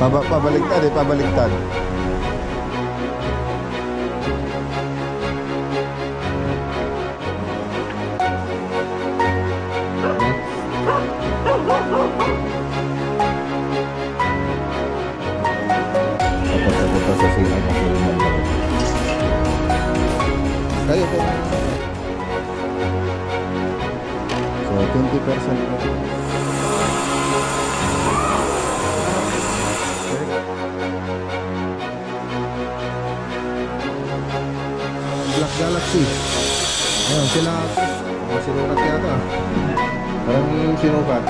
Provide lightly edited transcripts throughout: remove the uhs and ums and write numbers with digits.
Pabaliktad eh, pabaliktad. Tapos sa sila kasi kayo po. So 20% po. Black Galaxy. Ayun, sila sinukat yata. Parang sinukat.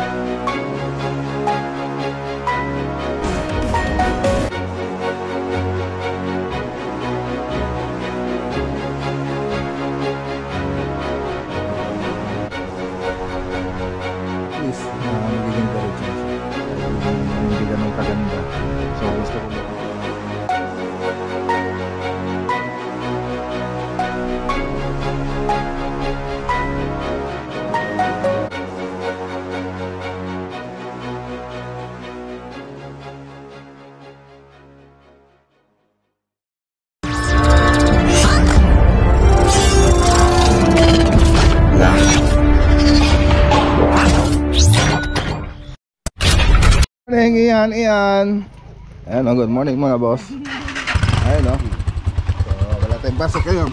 Please, magiging diretso. Hindi ganun kaganda. So gusto ko Ian. Ayan o, good morning mga boss. Ayan o. So, wala tayong pasok kayo.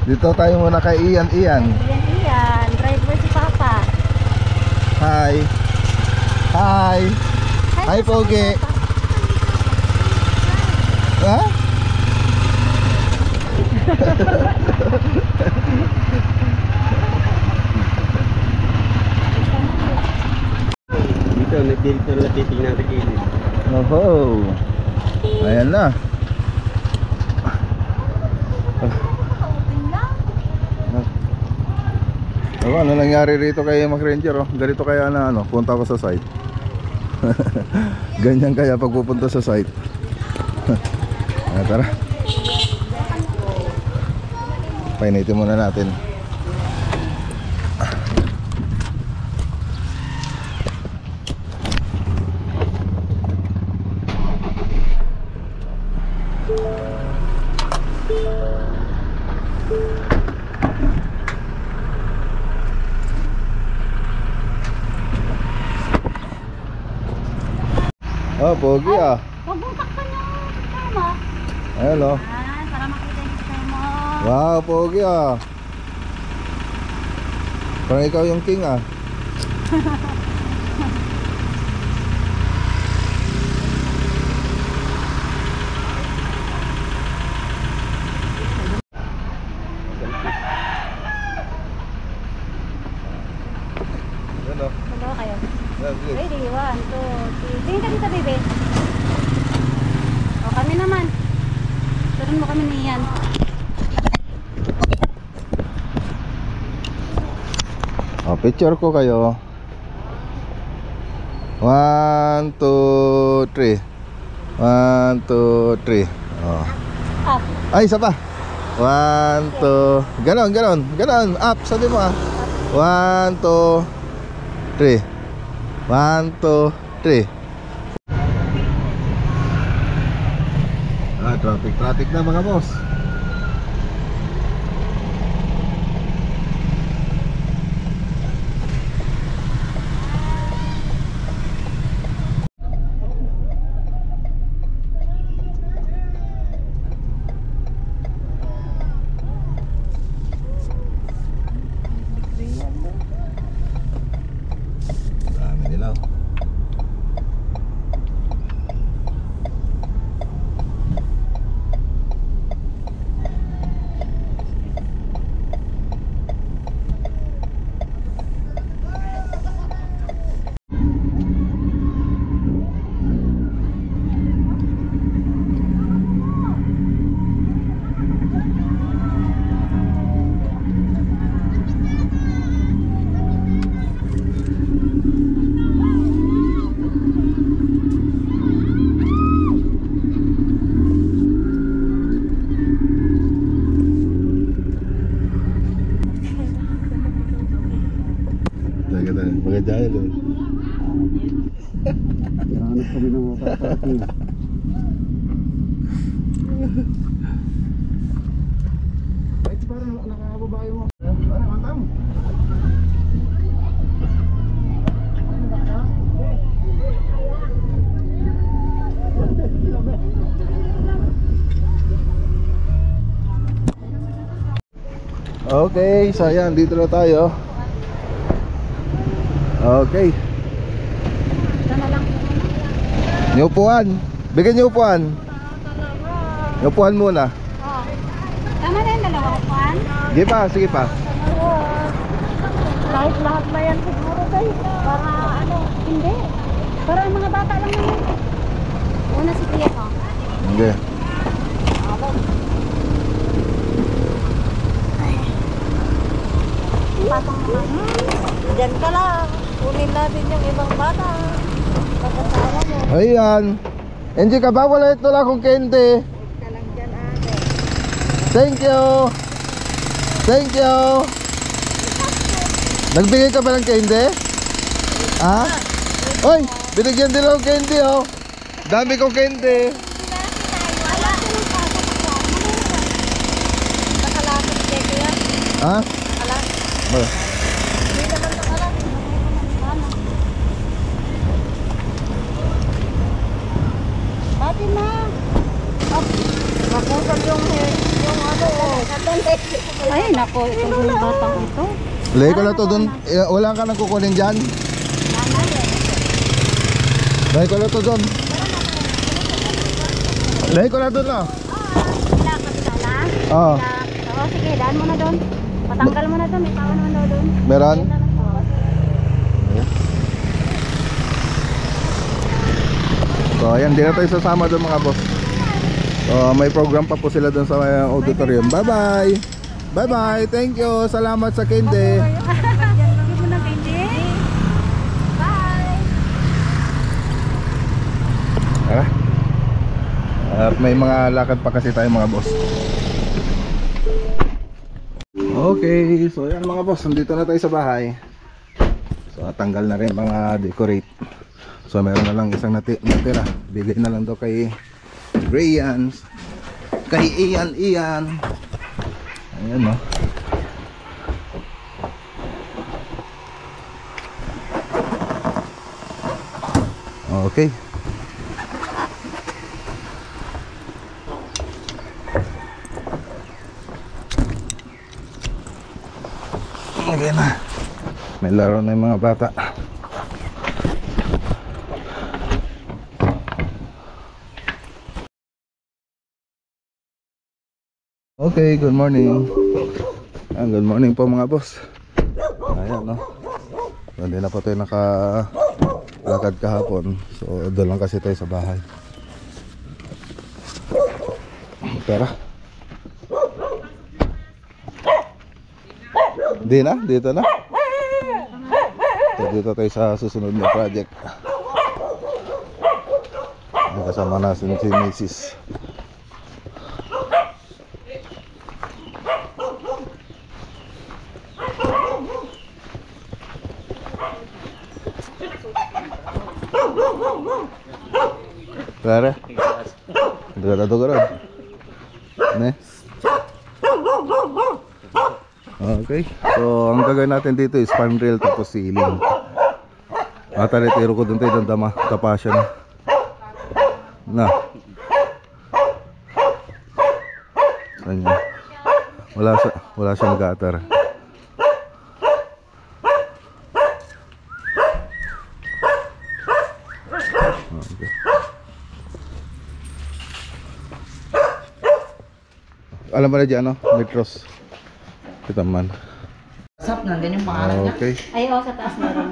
Dito tayo muna kay Ian. Ian, driver si Papa. Hi. Hi Pogi. Ha? Dito na titignan sa gilid. Oho. Ayan na. Ano nangyari rito kay Mac Ranger oh? Ganito kaya na ano, punta ko sa site. Ganyan kaya pag pupunta sa site. Tara. Painitin muna natin. Oh, pogi ah. Pabuntak ka ng tama. Ayan o. Para makita yung style mo. Wow, pogi ah. Parang ikaw yung king ah. Ano? Dalawa kayo. Ready? Ready? 1, 2, 3. Tingin ka dito, baby. O, kami naman. Turun mo kami niyan. O, picture ko kayo. 1, 2, 3. 1, 2, 3. Oh. Up. Ay, isa pa. 1, 2. Ganon. Up, sabi mo ah. 1, 2, 3. 1, 2, 3. Traffic na mga boss. Dami nila. dahil eh. Hanap kami ng mga parking. Ay, parang nakakababae mo. Ano, mantang? Okay, so ayan, dito na tayo. Okay. Ito na lang. Yung upuan. Bigyan niyo upuan. Yung upuan muna. Oh. Tama na yung dalawa kuan. Sige pa, sige pa. Kahit lahat ba yan siguro tayo? Para ano? Hindi. Para ang mga bata lang naman. Una si Tia ko. Hindi. Patong naman. Diyan ka lang. Kunin natin yung ibang bata. Pagkasama mo. Ayan. Enji ka ba? Wala ito lang akong kente. Ka lang dyan ate. Thank you. Thank you. Nagbigay ka ba ng kente? Ha? Oy, binigyan din ako kente oh. Dami kong kente. Wala ka ng pasok ako. Nakalapit kay Kuya. Ha? Wala. Oh. Hindi naman nakalapit. Ate ma. Nakusan yung ano. Ay, nako. Itong batang ito. Lay ko na to dun. Wala ka nang kukunin dyan. Lay ko na to dun. Lay ko na dun na. Oo. Oo, sige, daan mo na doon. Patanggal mo na doon, may tawa naman daw doon. Meron? So ayan, di na tayo sasama doon mga boss. So may program pa po sila doon sa auditorium. Bye bye. Bye bye, thank you. Salamat sa kende. Hindi mo na hindi. Bye. At may mga lakad pa kasi tayo mga boss. Okay, so yan mga boss, nandito na tayo sa bahay. So tanggal na rin mga decorate. So meron na lang isang natira. Bigay na lang daw kay Brian, kay Ian. Ayan no. Okay. Okay na. May laro na yung mga bata. Okay, good morning. Good morning po mga boss. Ayan no. Hindi na po tayo nakalakad kahapon. So doon lang kasi tayo sa bahay. Tara. Di na, dito na. So, dito tayo sa susunod na project. Kasama natin si Mrs. Clara? Duga-duga. Ne? Okay. So, ang gagawin natin dito is fan rail tapos ceiling. Mataritiro ko dun tayo ng tapasyan. Na. Saan yun? Wala siyang gutter. Okay. Alam mo na dyan, no? Metros. Kita man. Sap na, ganyan yung pangalan niya. Okay. Ay, sa taas meron.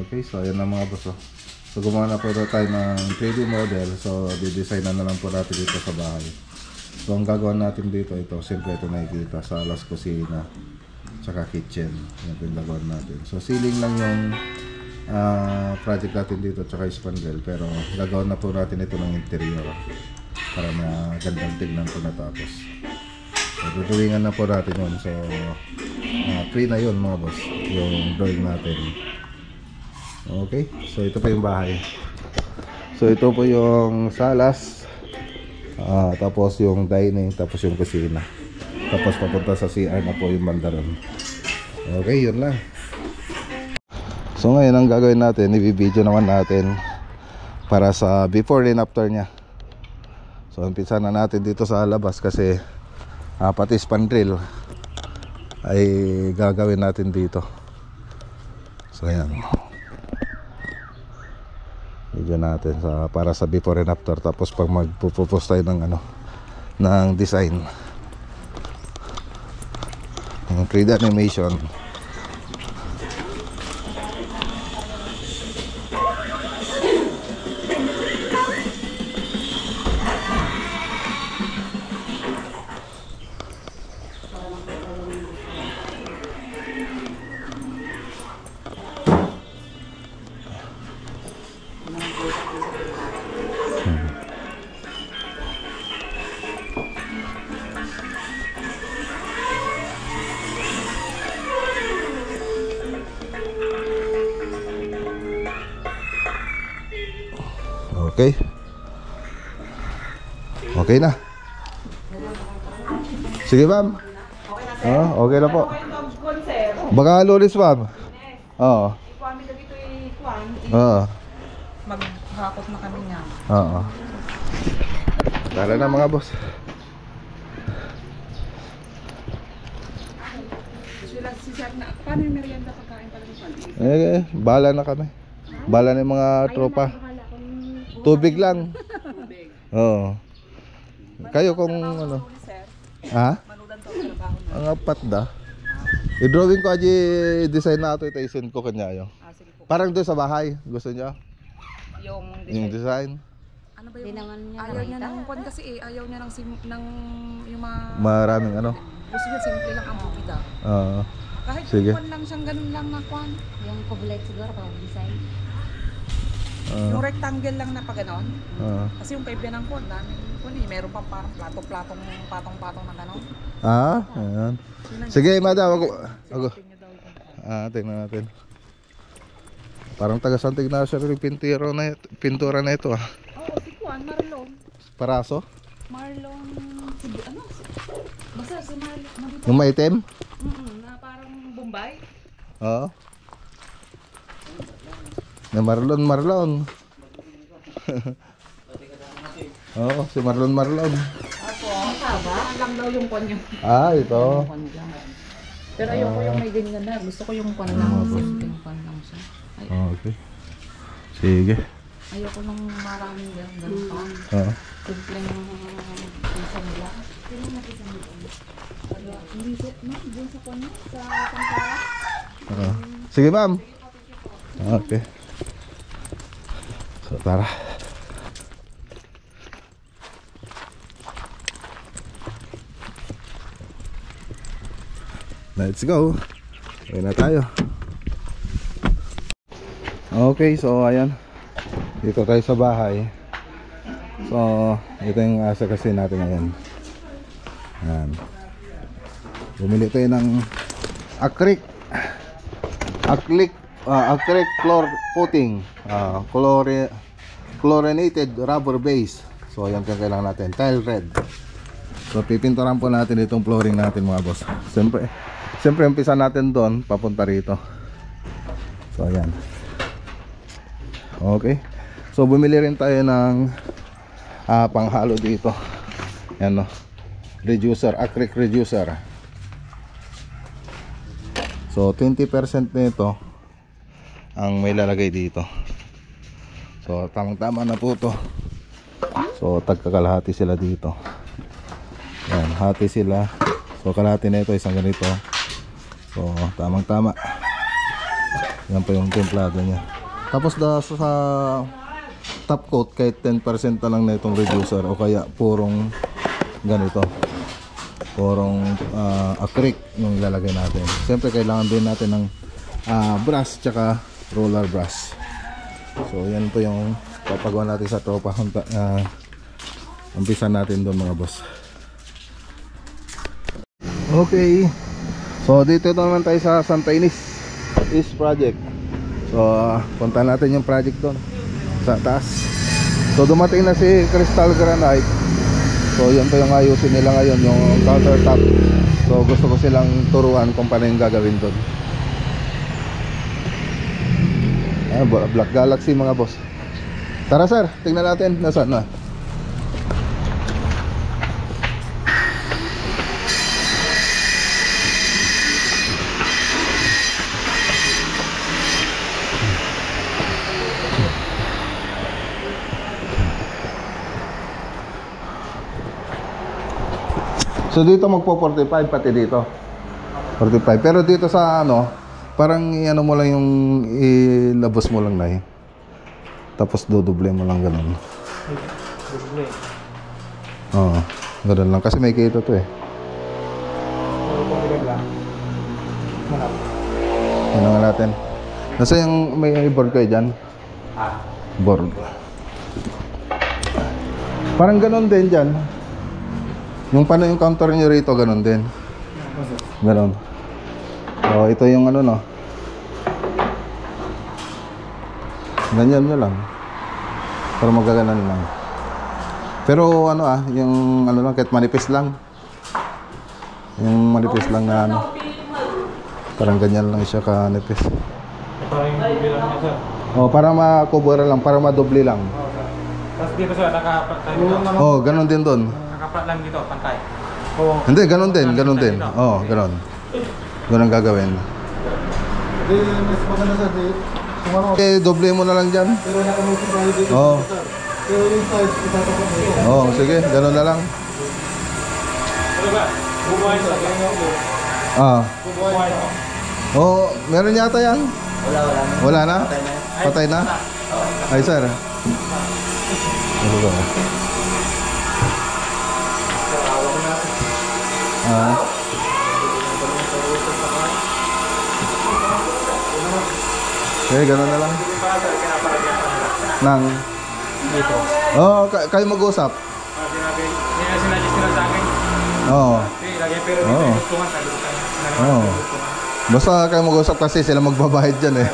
Okay, so ayan na mga boss. So gumawa na po tayo ng 3D model. So didesign na lang po natin dito sa bahay. So ang gagawin natin dito, ito siyempre ito nakikita sa alas kusina tsaka kitchen. Yan po yung gagawin natin. So ceiling lang yung project natin dito tsaka spandrel. Pero gagawin na po natin ito ng interior para magandang tignan po natapos. So tutuwingan na po natin yun. So free na yun mga boss, yung drawing natin. Okay, so ito pa yung bahay. So ito po yung salas, tapos yung dining, tapos yung kusina. Tapos papunta sa CR na po yung bandaron. Okay, yun lang. So ngayon ang gagawin natin, i-video naman natin para sa before and after niya. So umpisa na natin dito sa labas kasi pati spandrel ay gagawin natin dito. So ayan, video natin para sa before and after. Tapos pag magpo-propose tayo ng ng design, ng 3D animation. Okay. Okay na. Sige, ma'am. Okay na po. Baka lulis, ma'am. Oo. Oo. Maghakot na kami niya. Oo. Tara na mga boss. Paano yung merienda pagkain pala ng Bahala na kami. Bahala na yung mga tropa. Tubig lang. Oo. Kayo kung Ha? Ang apat da. I-drawing ko aji design na ito, i-send ko kanya yo. Parang doon sa bahay. Gusto niya? Yung design. Ano ba Hindi yung naman niya ayaw niya nakita. ng kwan kasi ayaw niya ng yung mga Maraming gusto niya simple lang ang bubida. Kahit Sige. kwan lang siyang ganun lang na kwan. Yung kublet siguro pag design. Yung rectangle lang na pa ganon. Kasi yung kaibigan ng kwan, daming kwan meron pang parang patong-patong na ganon. Ayan. Sige, madam. Ako. Tingnan natin. Parang taga-Santa Ignacio rin yung pintura na ito. Oo, si Kwan, Marlon. Paraso? Marlon, basta si Marlon. Yung maitim? Na parang Bombay. Oo. Na Marlon. Oo, si Marlon. Apo, lang daw yung kwan yung Ito. kwan lang. Pero ayoko yung may ganyan na. Gusto ko yung kwan lang. Simpleng kwan lang siya. Okay. Sige. Ayoko nang maraming ganun pa. Oo. Simpleng pizza nila. Hindi siya, dun sa kwan niya, sa Pampara. Sige, ma'am. Okay. So, tara. Let's go. Uwi na tayo. Okay, so ayan. Dito tayo sa bahay. So, ito yung asa kasi natin ngayon. Ayan. Bumili tayo ng acrylic floor footing, chlorinated rubber base. So ayan yung kailangan natin, tile red. So pipinturan po natin itong flooring natin mga boss. Siyempre umpisa natin doon papunta rito. So ayan. Okay. So bumili rin tayo ng panghalo dito. Ayan, no? Reducer, acrylic reducer. So 20% nito ang may lalagay dito. So tamang-tama na po to. So tagkakalahati sila dito. Yan, hati sila. So kalahati na ito isang ganito. So tamang-tama. Yan po yung templado niya. Tapos sa top coat kahit 10% na lang na itong reducer o kaya purong ganito. Purong acrylic yung ilalagay natin. Siyempre kailangan din natin ng brush tsaka roller brush. So yan po yung papagawa natin sa tropa. Umpisa natin doon mga boss. Okay. So dito naman tayo sa Santa Ynez East Project. So punta natin yung project doon sa taas. So dumating na si Crystal Granite. So yun po yung ayusin nila ngayon, yung countertop. So gusto ko silang turuan kung paano yung gagawin doon. Black Galaxy mga boss. Tara sir, tingnan natin nasaan na. So dito magpo 45 pati dito 45, pero dito sa ano parang ano mo lang yung ilabos mo lang na tapos dodoble mo lang ganun. Doble. Oo, ganun lang kasi may kita to eh. Puro pang ibang manap. Ano nga natin, nasa yung may board kayo dyan? Board parang ganun din dyan. Yung paano yung counter nyo rito, ganun din. Ganun. So, ito yung ano, no. Ganyan nyo lang. Para magaganan lang. Pero ano yung ano lang, kahit manipis lang. Yung manipis lang na ano. Parang ganyan lang siya kanipis. Parang yung doble lang niya, sir. O, para makubura lang, para madoble lang. Tapos dito, sir, nakapat dito. Oh, ganun din doon. Nakapat lang dito, pantay. Hindi, ganun din, ganun din. Oo, ganun. Ganun ang gagawin. Hindi, mas maganda sa dito. Kung ano, Okay, doble mo na lang dyan. pero nakamusin tayo dito. Oo. Pero yung size, itatapat dito. Oo, sige, ganun na lang. Ano ba? Bubuhay sa ganyan ko. Bubuhay sa. Oo, meron yata yan. Wala na. Patay na? Ay, sir. Ano ba? Okay, ganun na lang. Nang Dito. kayo mag-usap. Sinadjust nila sa akin. Oo. Lagi pero dito Oo. yung gustuhan. Oo. Basta kayo mag-usap kasi sila magbabayad dyan eh.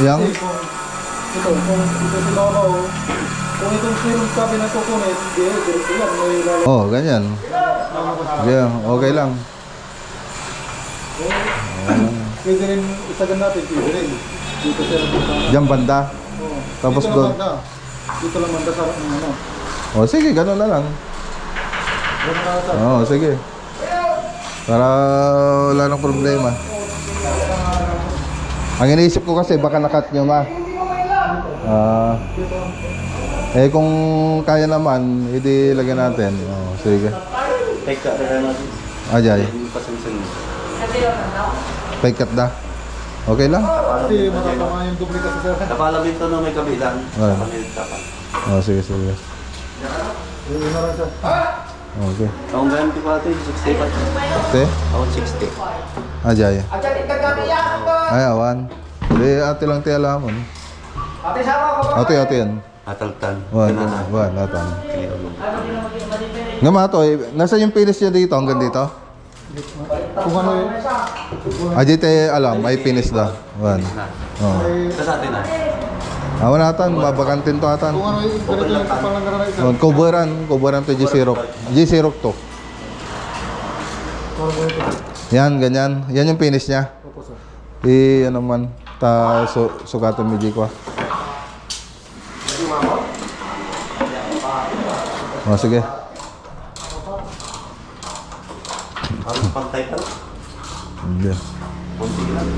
Yang? Ito, kung ito babaw, kung itong zero cabinet kukunin, diretso yan, may lalaki. Oh, ganyan. Yeah, okay lang. Pwede rin isagan natin, pwede rin. Dito siya lang. Diyan banda. Tapos dito doon. lang banda. Dito lang banda sa ano. Oh, sige, ganun na lang. Ganun na sa. Oh, sige. Para wala nang problema. Ang iniisip ko kasi baka nakat nyo na. Kung kaya naman, edi lagyan natin. Oh, sige. Take cut na natin. Ajay. Yung pasensyon. Pay cut da. Okay lang? Kasi matatama yung duplicate sa sir. Napalabit to na may kabilang. Ay. Kapal. Oh, sige, sige. Yun na lang sir. Okay. Ang ganti pa ito, 60 pa. Te? Ako 60. Ajay. Ay, awan. Hindi, ate lang tiya lamon. Ate yan. Ataltan. Wan, atan. Nga mato, nasa yung finish niya dito, hanggang dito? Kung ano yun. Ajay te alam, may finish da. Wan. Oh. Ito sa atin na. Awan atan, mabakantin to atan. Kung ano yung ganito yung kapalang garanay sir. Kuburan to G-Syrup. G-Syrup to. Parang ganito. Yan, ganyan. Yan yung finish niya. Opo sir. Ano man, sukatan mo ko. Oh, sige. Ang pantay ka. Hindi. Kunti lang.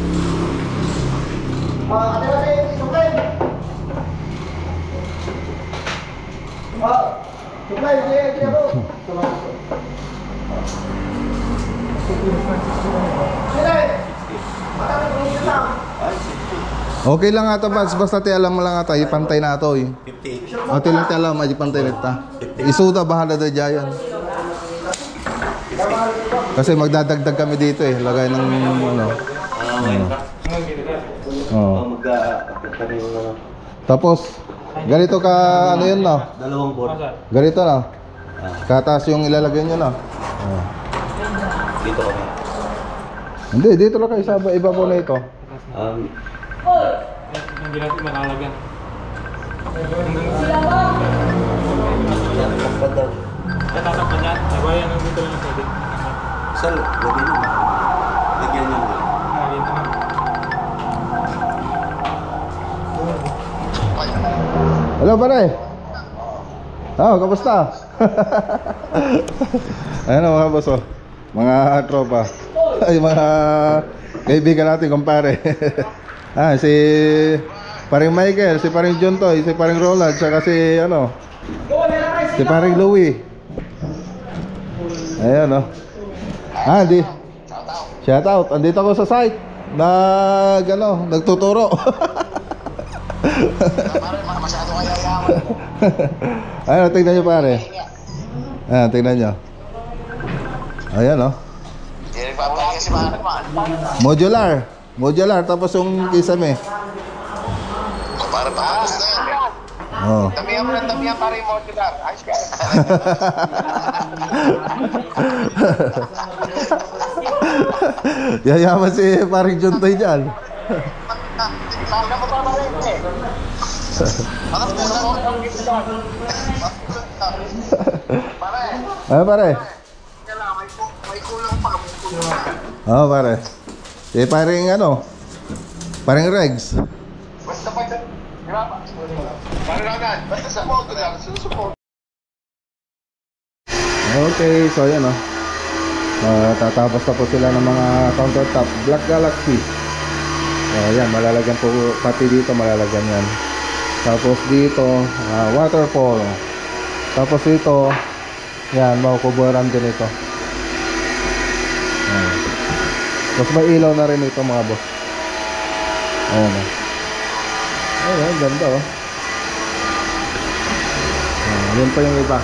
Okay lang ata basta ti alam mo lang ata ipantay na to eh. 50. Ate lang ti alam ipantay nita. Isuda bahala da diyan. Kasi magdadagdag kami dito eh, lagay ng ano. Ngayon ka. Oh. Mag-kami yung ano. Tapos ganito ka ano yun no? Dalawang board. Ganito no. Kataas yung ilalagay niyo no. Oh. Dito kami. Hindi, dito lang kayo sa ibabaw na ito. Hindi natin malalagyan. Tatakpan daw. Tatakpan yan. Nabayan ang dito lang pwede. Sal, gawin mo. Lagyan nyo mo. Hello pare. Kamusta? Ayan mga boss, oh. Mga tropa. Ay, mga kaibigan natin, kumpare. Si paring Michael, si paring John Toy, si paring Ronald, saka si si paring Louie. Ayan, oh. Di. Shout out. Andito ako sa site. Nagtuturo. Masyado kaya yaman. Ayan, tignan nyo pare. Ayan, tignan nyo. Ayan, oh. Hindi rin papalagay si Manang man. Modular, tapos yung kisame. Para tapos na yan. Oh. Damihan mo ng damihan para yung modular. Ayos ka. Yayaman si paring John Toy dyan. Saan mo pa ba rin eh? Ano po na mo? Pare. Pare. May kulang pa. May kulang pa. Pare. Si paring paring Regs. Basta pa ito. Graba. Parang agad. Basta sa modular. Susupport. Okay, so ayan, oh. Tatapos na po sila ng mga countertop Black Galaxy. Ayan, malalagyan po, pati dito malalagyan yan. Tapos dito waterfall. Tapos dito yan, makukuburan din ito. Ayan. Tapos may ilaw na rin ito mga boss. Ayan, oh. Ayan, ganda, oh. Yun pa yung iba.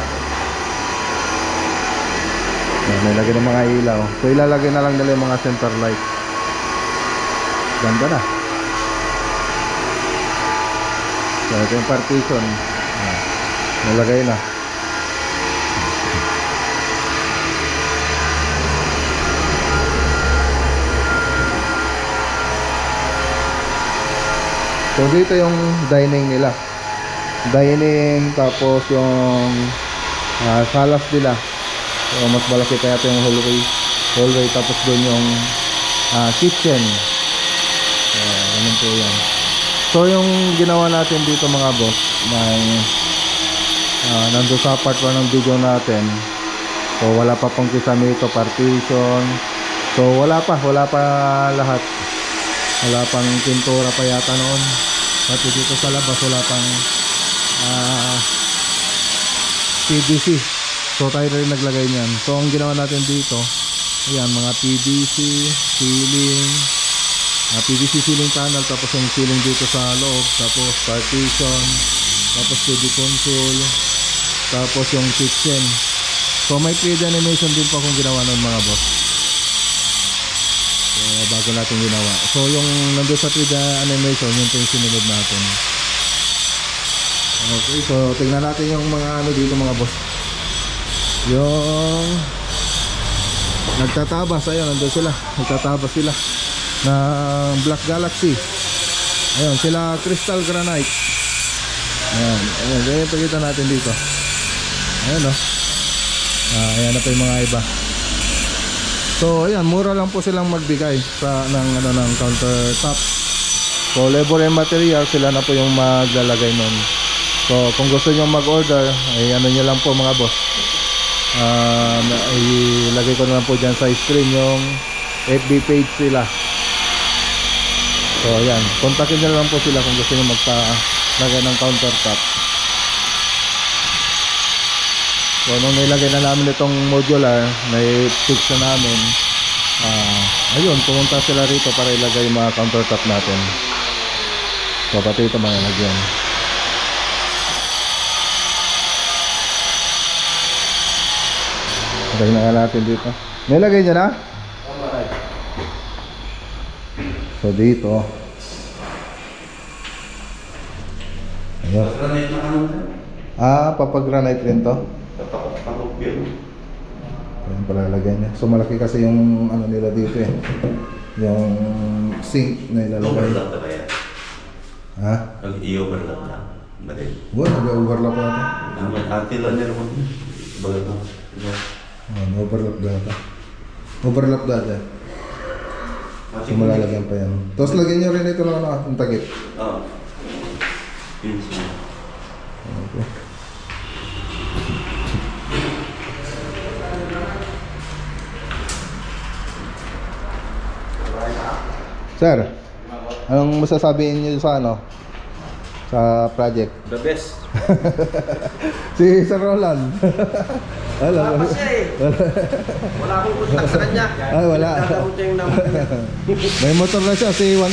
Ayan, may lagay ng mga ilaw. So ilalagay na lang nila yung mga center light. Ganda na. So ito yung partition. Nalagay na. So dito yung dining nila. Dining, tapos yung salas nila. So mas malaki kaya ito yung hallway, tapos doon yung kitchen. Ganun po yan. So yung ginawa natin dito mga boss, nandun sa part 1 ng video natin. So wala pa pong kisame ito, partition. So wala pa lahat. Wala pang pintura pa yata noon. Pati dito sa labas wala pang PVC. So tayo rin naglagay niyan. So ang ginawa natin dito, ayan, mga PVC ceiling, PVC ceiling panel, tapos yung ceiling dito sa loob, tapos partition, tapos TV console, tapos yung kitchen. So may 3D animation din po akong ginawa ng mga boss. So bago natin ginawa. So yung nandun sa 3D animation, yun po yung sinunod natin. Okay, so tingnan natin yung mga dito mga boss. Yung nagtatabas, ayun, nandun sila. Nagtatabas sila ng Black Galaxy. Ayun, sila Crystal Granite. Ayan, ganyan pakita natin dito. Ayan, oh. Ayan na pa yung mga iba. So ayan, mura lang po silang magbigay ng countertop. So labor and material, sila na po yung maglalagay nun. So kung gusto nyo mag-order, ay ano nyo lang po mga boss, ilagay ko na lang po dyan sa screen yung FB page sila. So ayan, kontakin nyo lang po sila kung gusto nyo magpa-lagay ng countertop. So nung nilagay na namin itong modular, na-fix na namin, ayun, pumunta sila rito para ilagay yung mga countertop natin. So pati ito mga lagyan. Lagay na nga natin dito. Nilagay nyo na? So dito, ayun. Papag-granite rin to. Tatakot yun. Ayan palalagyan niya. So malaki kasi yung ano nila dito eh. Yung sink na ilalagay. Overlap na ba yan? Ha? I-overlap na. Mali. Wow, nag-overlap ata. Atil lang nila kung bagal mo. Overlap data. Overlap data. So malalagyan pa yan. Tapos lagyan nyo rin ito ng ano, yung takip. Oo. Yun siya. Okay. Sir, anong masasabihin niyo sa ano? Sa project? The best. Si Sir Roland. Wala pa siya eh. Wala akong kontak sa kanya. Ay, wala. Nagkakaroon siya yung number niya. May motor na siya, si 1,000.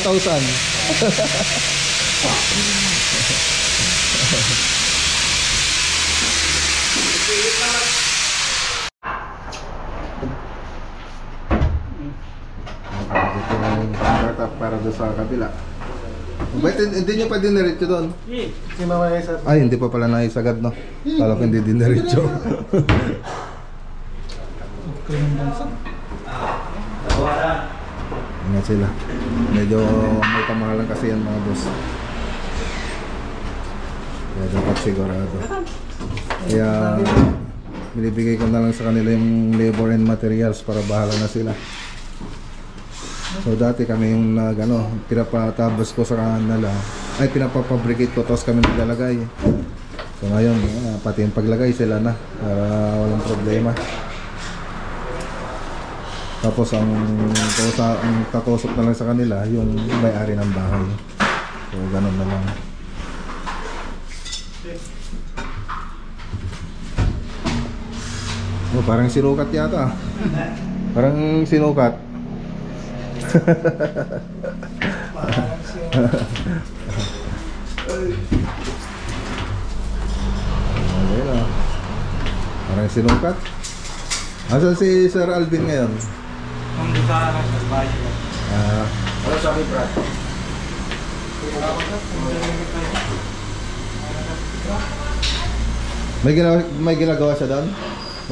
Ito yung startup para doon sa kabila. Ba't hindi nyo pa diniretso doon? Si Mama Esa. Ay, hindi pa pala naisagad, no? Kala ko hindi diniretso. Ingat sila. Medyo may kamahalan kasi yan mga boss. Kaya dapat sigurado. Kaya binibigay ko na lang sa kanila yung labor and materials para bahala na sila. So dati kami yung pinapatabos ko sa kanila, ay pinapapabricate ko tapos kami naglalagay. So ngayon, pati yung paglagay sila na para walang problema. Tapos ang kakusap na lang sa kanila yung may-ari ng bahay. So ganun na lang. Oh, parang sinukat yata. Parang sinukat. Okay na. Parang sinukat. Asan si Sir Alvin ngayon? Nandun sa bahay ko. Ano sabi, Brad? May ginagawa siya doon?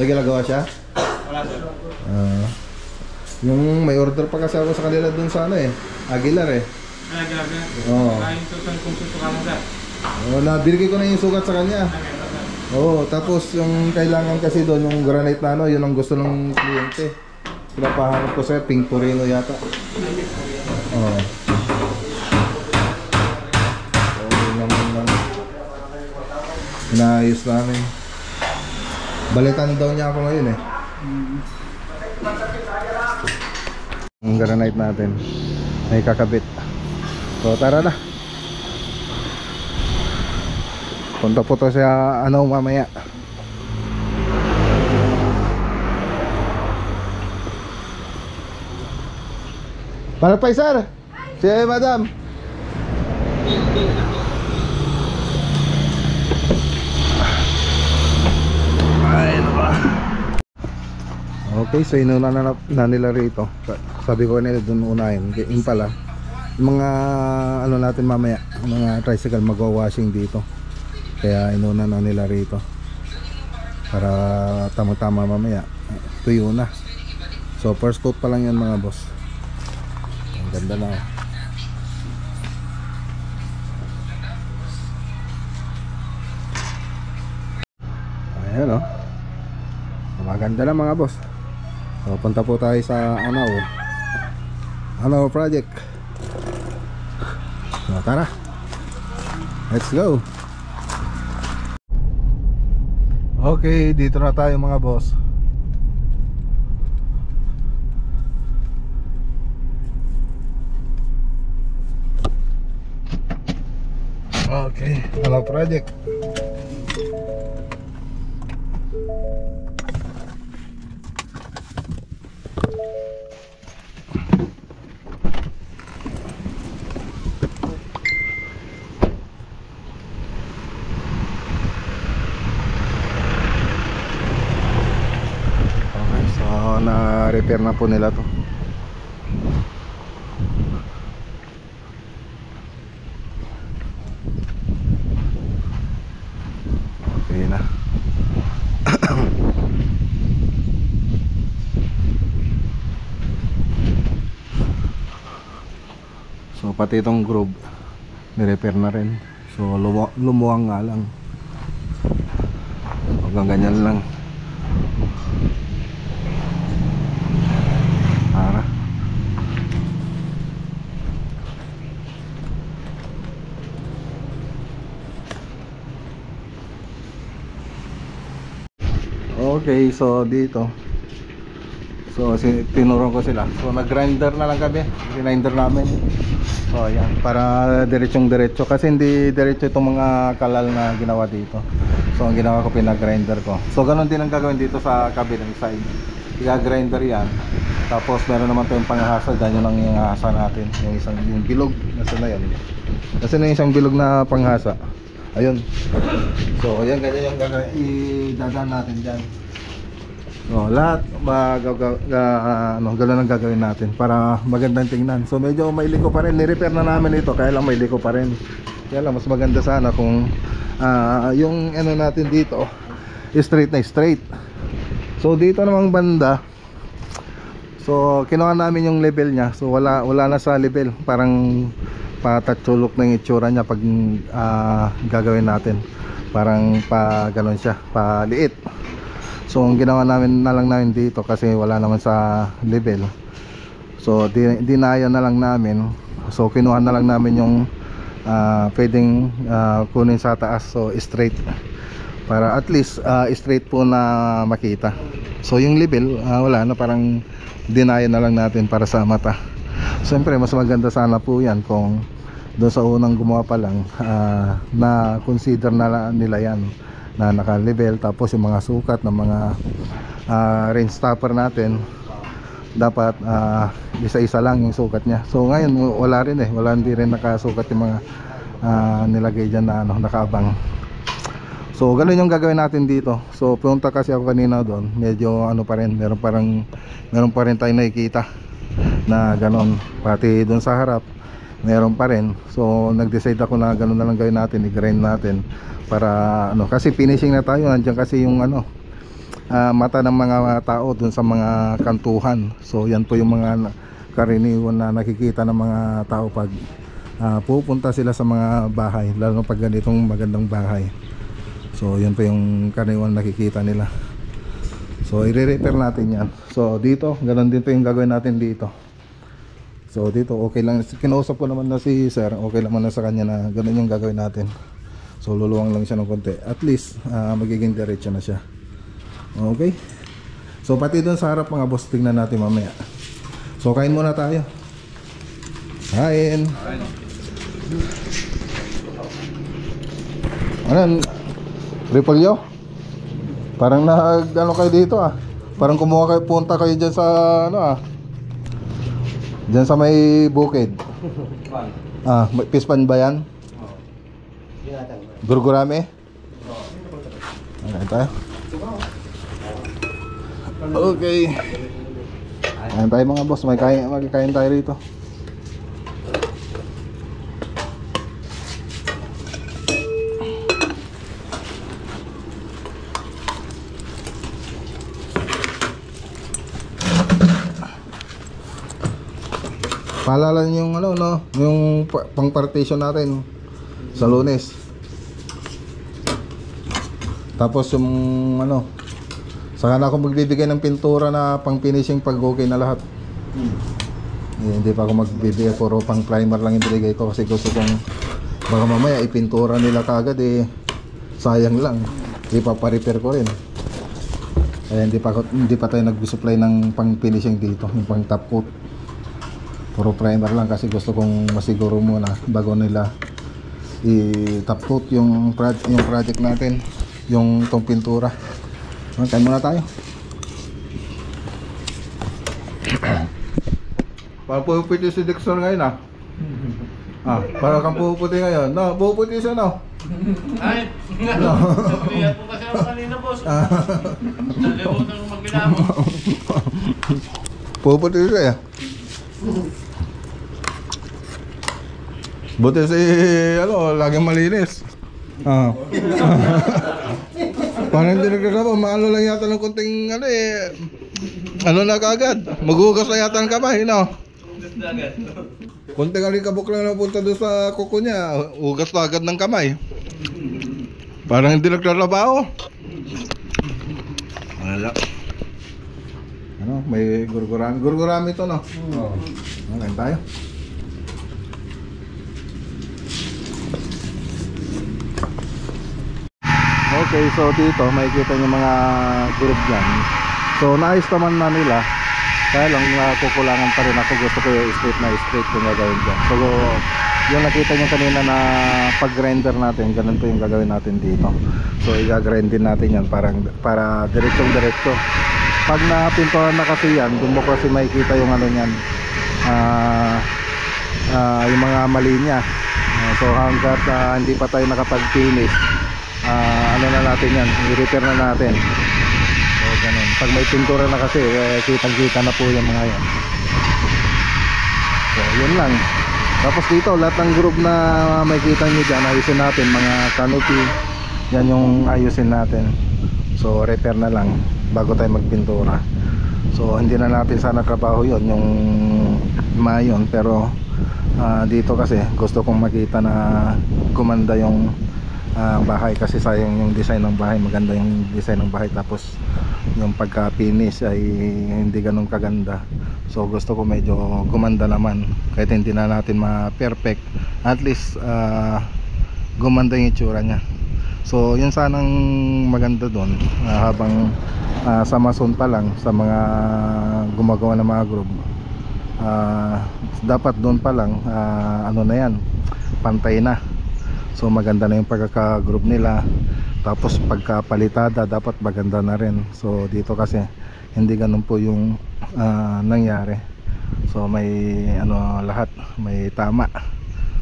May ginagawa siya? Wala sir. Yung may order pa kasi ako sa kanila doon sa ano eh, Aguilar eh. Ay, grabe. Oo. Kain to sa kung susukalan sir. Nabigay ko na yung sugat sa kanya. Oo, tapos yung kailangan kasi doon, yung granite na ano, yun ang gusto ng kliyente. Pinapahanap ko sa'yo, pink Torino yata. Oo. So, yun naman inaayos namin. Balitan daw niya ako ngayon eh. Ang granite natin may kakabit. So tara na. Punta po to sa ano mamaya. Palapay sir. Si madam. Okay, so inuna na nila rito. Sabi ko nila doon unahin. Yung pala, yung mga ano natin mamaya, mga tricycle magwa-washing dito. Kaya inuna na nila rito. Para tama-tama mamaya, tuyo na. So first coat pa lang yan mga boss. Ang ganda na. Ayan o. Maganda na mga boss. So, punta po tayo sa Anaw project. So, tara. Let's go. Okay, dito na tayo mga boss. Okay, Anaw project. Na-repair na po nila to. Okay na. So pati itong groove ni-repair na rin. So lumuwang nga lang. Hanggang ganyan lang. Para okay, so dito. So tinuruan ko sila. So nag-grinder na lang kami. Grinder namin. So ayan, para diretsong diretso. Kasi hindi diretso itong mga kalal na ginawa dito. So ang ginawa ko, pinag-grinder ko. So ganun din ang gagawin dito sa kabilang side. I-grinder yan. Tapos meron naman tayong panghasa. Dyan yun ang ihasa natin. Yung isang yung bilog. Nasaan na yan? Nasaan na yung isang bilog na panghasa? Ayun. So ayan, ganyan yung gagawin. Idadaan natin dyan. So lahat gano'n ang gagawin natin para magandang tingnan. So medyo mailiko pa rin. Ni-repair na namin ito, kaya lang mailiko pa rin. Kaya lang mas maganda sana kung yung ano natin dito straight na straight. So dito namang banda, so kinuha namin yung level nya. So wala na sa level. Parang patatsulok na yung itsura nya pag gagawin natin. Parang pa gano'n siya, paliit. So ang ginawa namin na lang namin dito kasi wala naman sa level. So dinaya na lang namin. So kinuha na lang namin yung pwedeng kunin sa taas. So straight, para at least straight po na makita. So yung level wala na, parang dinaya na lang natin para sa mata. Siyempre mas maganda sana po yan kung doon sa unang gumawa pa lang na consider na nila yan na naka-level. Tapos yung mga sukat ng mga range stopper natin dapat isa-isa lang yung sukat nya. So ngayon wala rin hindi rin nakasukat yung mga nilagay dyan na nakaabang. So ganun yung gagawin natin dito. So punta kasi ako kanina doon, medyo pa rin, meron pa rin tayong nakikita na ganun. Pati doon sa harap meron pa rin. So nag-decide ako na ganun na lang gawin natin, i-grind natin para kasi finishing na tayo. Nandiyan kasi yung mata ng mga tao dun sa mga kantuhan. So yan po yung mga karaniwan na nakikita ng mga tao pag pupunta sila sa mga bahay, lalo pag ganitong magandang bahay. So yan po yung karaniwan nakikita nila. So i-repair natin yan. So dito ganun din po yung gagawin natin dito. So dito okay lang, kinausap ko naman na si sir, okay naman na sa kanya na ganun yung gagawin natin. So luluwang lang siya ng konti, at least magiging diretso na siya. Okay. So pati doon sa harap mga boss, tingnan natin mamaya. So kain muna tayo. Kain. Ano? Repolyo? Parang kayo dito Parang kumuha kayo, punta kayo dyan sa dyan sa may bukid. Pispan ba yan? Gurgurame? Okay tayo. Okay. Ayan tayo mga boss, magkakain tayo rito. Paalala niyo yung yung pang partition natin sa Lunes. Tapos yung saka na ako magbibigay ng pintura na pang finishing pag okay na lahat. Hindi pa ako magbibigay, puro pang primer lang yung binigay ko kasi gusto kong baka mamaya ipintura nila kagad sayang lang. Ipapa-repair ko rin. Kaya hindi pa tayo nag-supply ng pang finishing dito, yung pang top coat. Puro primer lang kasi gusto kong masiguro muna bago nila i-top coat yung project natin, yung tong pintura. Kain muna tayo. Parang puputi si Dexter ngayon parang kang puputi ngayon. Puputi siya Ay, sabihan po kasi ako kanina boss. Nalimutan kong magbilamo. Puputi siya buti si laging malinis. Parang hindi nagkakapa, maano lang yata ng konting na kagad. Maghugas na yata ng kamay, dagat. Kunting alikabok lang napunta doon sa kuko niya. Ugas na agad ng kamay. Parang hindi nagtrabaho. Wala. Ano, may gurgurami. Gurgurami ito, no? Oo. Kain tayo. Okay, so dito makikita niyo mga group dyan. So naayos naman na nila. Kaya lang kukulangan pa rin ako. Gusto ko yung straight yung gagawin dyan. So yung nakita niyo kanina na pag-render natin, ganun po yung gagawin natin dito. So i-grind din natin yan para diretsong-diretso. Pag napintuhan na kasi yan, doon mo kasi makikita yung ano yan, yung mga mali niya. So hanggat hindi pa tayo nakapag-finish, ano na natin yan, i-repair na natin. So ganun. Pag may pintura na kasi, kitang-kita na po yung mga yan. So yun lang. Tapos dito, lahat ng group na makikita nyo dyan, ayusin natin, mga canopy, yan yung ayusin natin. So repair na lang bago tayo magpintura. So hindi na natin sana trabaho yon yung mayon, pero dito kasi gusto kong makita na gumanda yung bahay, kasi sayang yung design ng bahay, maganda yung design ng bahay, tapos yung pagka finish ay hindi ganun kaganda. So gusto ko medyo gumanda naman, kahit hindi na natin ma-perfect, at least gumanda yung itsura nya. So yun sanang maganda doon, habang sa mason pa lang, sa mga gumagawa ng mga group, dapat doon pa lang ano na yan, pantay na. So maganda na yung pagkaka-group nila. Tapos pagkapalitada dapat maganda na rin. So dito kasi hindi ganun po yung nangyari. So may ano, lahat may tama.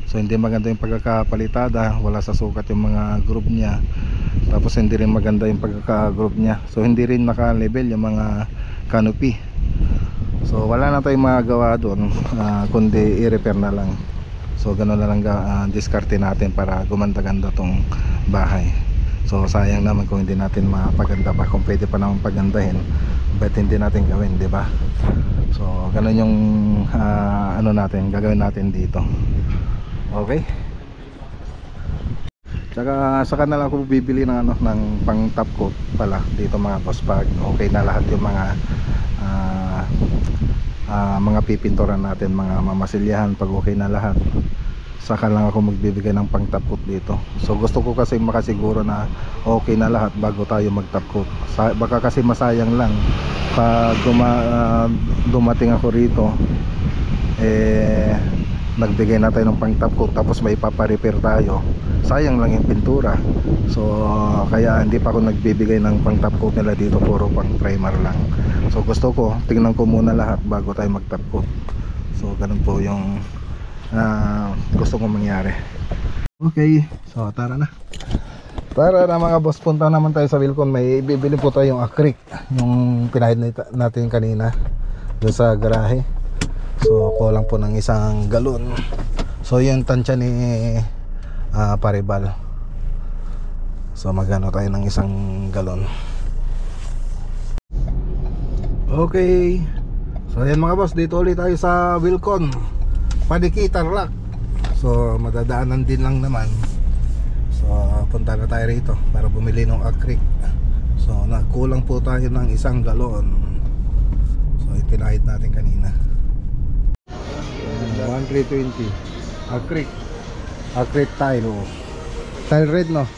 So hindi maganda yung pagkakapalitada, wala sa sukat yung mga group niya. Tapos hindi rin maganda yung pagkaka-group niya. So hindi rin naka-level yung mga canopy. So wala na tayong magagawa doon, kundi i-repair na lang. So gano'n na lang diskarte natin para gumanda-ganda tong bahay. So sayang naman kung hindi natin mapaganda pa. Kung pwede pa naman pagandahin, ba't hindi natin gawin, di ba? So gano'n yung ano natin, gagawin natin dito. Okay? Tsaka saka na lang ako bibili ng ano, ng pang top coat pala dito mga boss, pag okay na lahat yung mga pipinturan natin, mga mamasilyahan, pag okay na lahat, saka lang ako magbibigay ng pang top coat dito. So gusto ko kasi makasiguro na okay na lahat bago tayo mag top coat. Baka kasi masayang lang pag dumating ako rito, nagbigay na tayo ng pang top coat tapos may paparepair tayo, sayang lang yung pintura. So kaya hindi pa ako nagbibigay ng pang top coat nila dito, puro pang primer lang. So gusto ko tingnan ko muna lahat bago tayo mag top coat. So ganun po yung gusto kong mangyari. Okay, so tara na mga boss, punta naman tayo sa Wilcon. May bibili po tayong acrylic, yung pinahid natin kanina doon sa garahe. So kulang po ng 1 galon. So yung tansya ni Paribal. So magano tayo ng 1 galon. Okay, so ayan mga boss, dito ulit tayo sa Wilcon, Paniki, Tarlac. So madadaanan din lang naman. So punta na tayo rito para bumili ng acrylic. So nagkulang po tayo ng 1 galon. So itinahid natin kanina 1,320 acrylic tile. Tile red, no?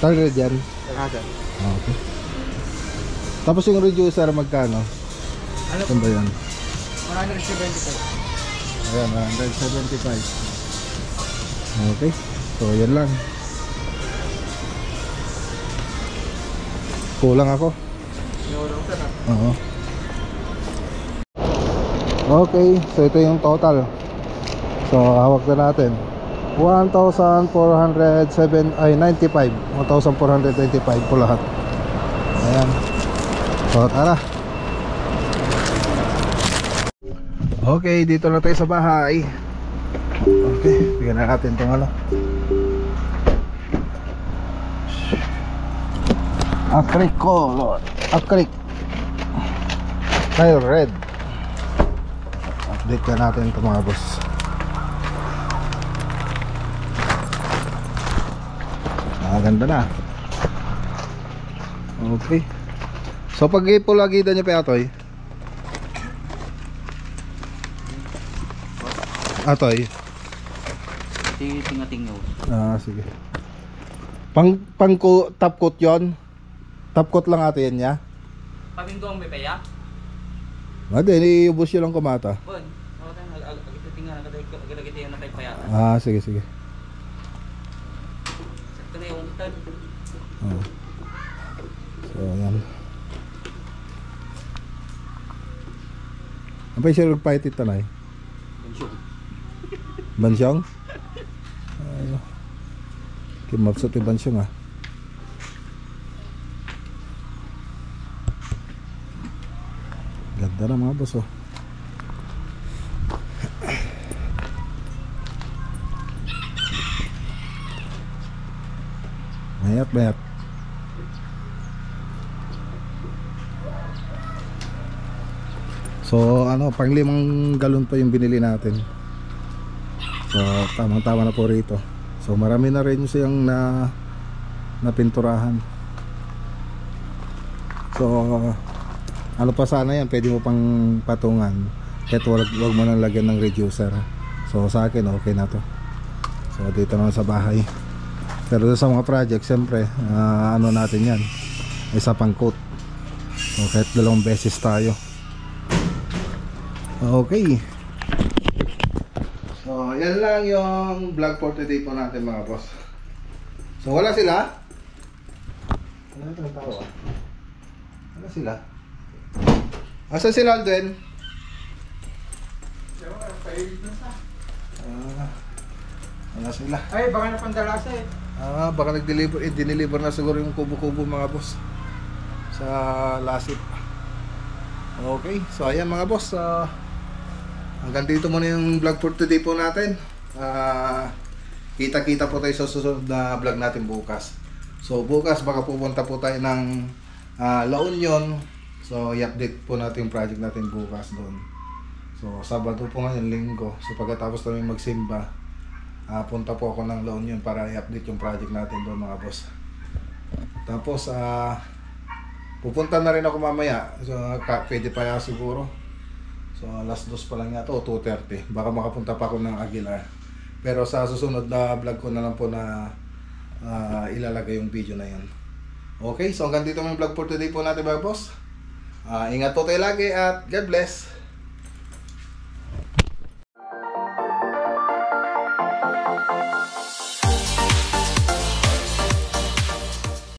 Tile red yan. Okay. Tapos yung reducer magkano? Ano ba yan? 175. Ayan, 175. Okay, so yan lang. Kulang ako. Oo. Okay, so ito yung total. So hawak na natin 1,495 po lahat. Ayan. So tara. Okay, dito na tayo sa bahay. Okay, bigyan na natin itong ano, acrylic color, acrylic tile red. update ka natin ito mga boss. Ganda na. Okay. So pag ipulagida nyo pa atoy, Tingating nyo. sige. Top coat yon. Top coat lang ate yan niya. Paminggo ang may paya? Hindi, iubos yun lang kumata. Bon. Oo, tayo. Agad-tingnan. Agad-agad yung natay paya. Sige. Ito na yung tad. So, yan. Apa yung siya nagpahit ito na eh? Bansyong? Ayun. Kimapsot yung bansyong ah. Ganda na mga boss oh. Mayat. So pang 5 galon pa yung binili natin. So tamang-tama na po rito. So marami na rin siyang napinturahan. So pa sana yan, pwede mo pang patungan. Kahit wag mo nang lagyan ng reducer. So sa akin okay na to. So dito naman sa bahay. Pero sa mga project siyempre natin yan, isa pang coat. So kahit 2 beses tayo. Okay. So yan lang yung vlog for today po natin mga boss. So wala sila. Wala tayong tao ah. Wala sila. Asan sila Alden? Wala sila. Ay, baka napandalasa eh. Baka dineliver na siguro yung kubo-kubo mga boss sa Lasip. Okay, so ayan mga boss, hanggang dito muna yung vlog for today po natin. Kita-kita po tayo sa susunod na vlog natin bukas. So bukas baka pupunta po tayo ng La Union. So i-update po natin yung project natin bukas doon. So Sabado po ngayon, Linggo. So pagkatapos namin magsimba, punta po ako ng La Union para i-update yung project natin doon mga boss. Tapos pupunta na rin ako mamaya. So pwede pa yan siguro. So alas 2 pa lang yata o 2:30. Baka makapunta pa ako ng Aguilar. Pero sa susunod na vlog ko na lang po na ilalagay yung video na yan. Okay, so hanggang dito yung vlog for today po natin mga boss. Ingat po tayo lagi at God bless.